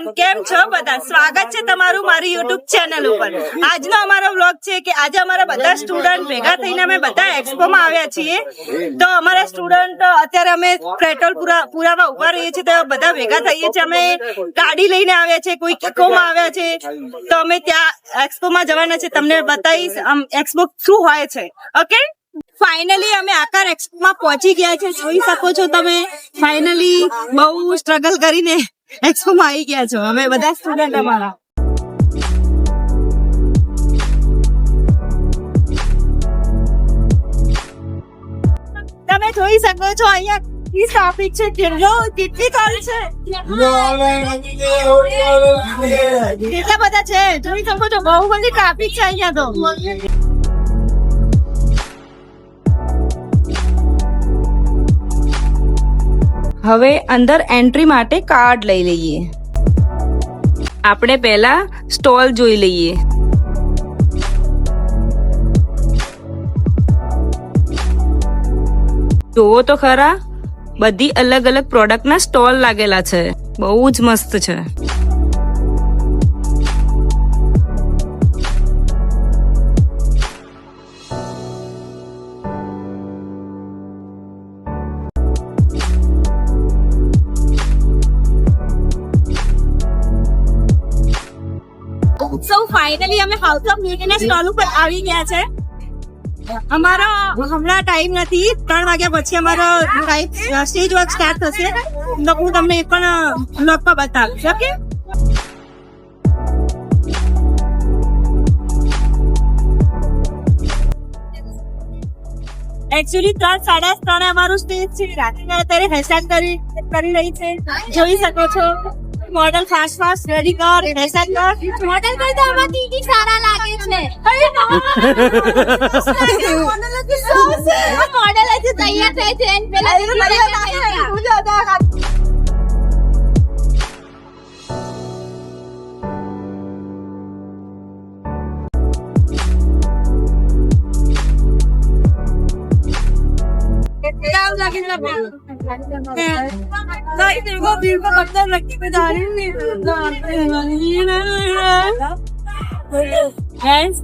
Everyone, કેમ છો બધા? સ્વાગત છે તમારું મારી યુટ્યુબ ચેનલ ઉપર. આજનો અમારો વ્લોગ છે કે આજે અમારા બધા સ્ટુડન્ટ ભેગા થઈને અમે બધા એક્સપો માં આવ્યા છીએ. તો અમારા સ્ટુડન્ટ અત્યારે અમે પેટ્રોલ પુરાવા ઉભા રહીએ છીએ તો બધા ભેગા થઈએ છીએ. અમે ગાડી લઈને આવ્યા છે, કોઈ કિકો માં આવ્યા છે, તો અમે ત્યાં એક્સપો માં જવાના છે. તમને બતાવીશ એક્સપો શું હોય છે. ઓકે, ફાઇનલી અમે આકાર એક્સપો માં પહોંચી ગયા છે. જોઈ શકો છો તમે. ફાઇનલી બહુ સ્ટ્રગલ કરીને એક્સપો માં આવી ગયા છો અમે બધા સ્ટુડન્ટ અમારા. તમે જોઈ શકો છો અહીંયા ટ્રાફિક છે, કેટલી કાર છે, કેટલા બધા છે. જોઈ શકો છો બહુ બધી ટ્રાફિક છે અહીંયા તો. હવે અંદર એન્ટ્રી માટે કાર્ડ લઈ લઈએ. આપણે પહેલા સ્ટોલ જોઈ લઈએ. જોવો તો ખરા, બધી અલગ અલગ પ્રોડક્ટના સ્ટોલ લાગેલા છે. બહુ જ મસ્ત છે. સો ફાઇનલી અમે હાઉસ ઓફ બ્યુટીના સ્ટોલ ઉપર આવી ગયા છે. અમારો હમણાં ટાઈમ નથી, 3 વાગ્યા પછી અમારો સ્ટેજ વર્ક સ્ટાર્ટ થશે. તો હું તમને એ પણ બ્લોગમાં બતાવીશ. ઓકે, એકચ્યુઅલી 3:30 અમારું સ્ટેજ છે. રાત્રે અત્યારે હેરસ્ટાઈલ કરી રહી છે. જોઈ શકો છો. મોડલ ફાસ્ટ રેડી કર, હેરસ્ટાઈલ કર. મોડલ કઈ તો આમાં ટીકી સારા લાગે છે. મોડલ આજે તૈયાર થઈ છે. પેલા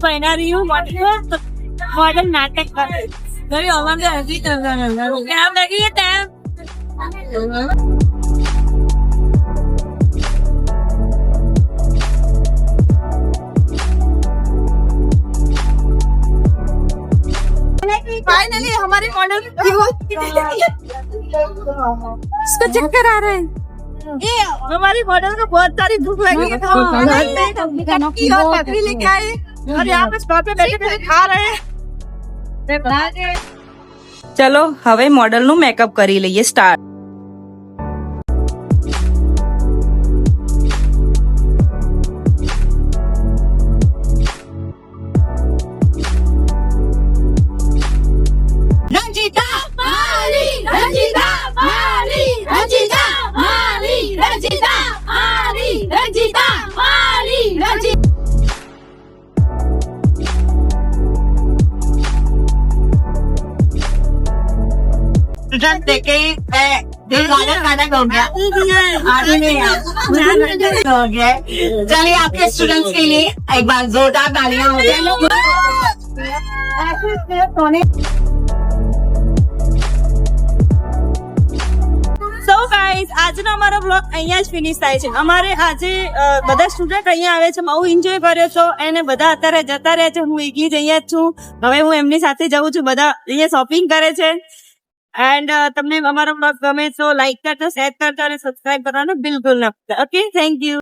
पहना रही हूँ मॉडल नाटक कर लगी टाइम. फाइनली हमारे मॉडल इसको चक्कर आ रहा है. ये हमारी मॉडल को बहुत सारी भूख लगी है, और पकड़ी लेके आए और यहाँ पे स्टॉप पे बैठे बैठे खा रहे हैं. चलो હવે મોડલ નું મેકઅપ કરી લઈએ. સ્ટાર્ટ. देखे गाना हो गया, आगे नहीं हो गया. चलिए आपके स्टूडेंट्स के लिए एक बार जोरदार तालियां हो गए. સો ગાઈઝ, આજનો અમારો બ્લોગ અહીંયા જ ફિનિશ થાય છે. અમારે આજે બધા સ્ટુડન્ટ અહીંયા આવે છે, બહુ એન્જોય કર્યો છો. એને બધા અત્યારે જતા રહ્યા છે. હું એકલી જ અહીંયા જ છું. હવે હું એમની સાથે જઉં છું. બધા અહીંયા શોપિંગ કરે છે. એન્ડ તમને અમારો બ્લોગ ગમે તો લાઈક કરજો, શેર કરજો અને સબસ્ક્રાઇબ કરવાનું બિલકુલ ના ભૂલતા. Okay, thank you.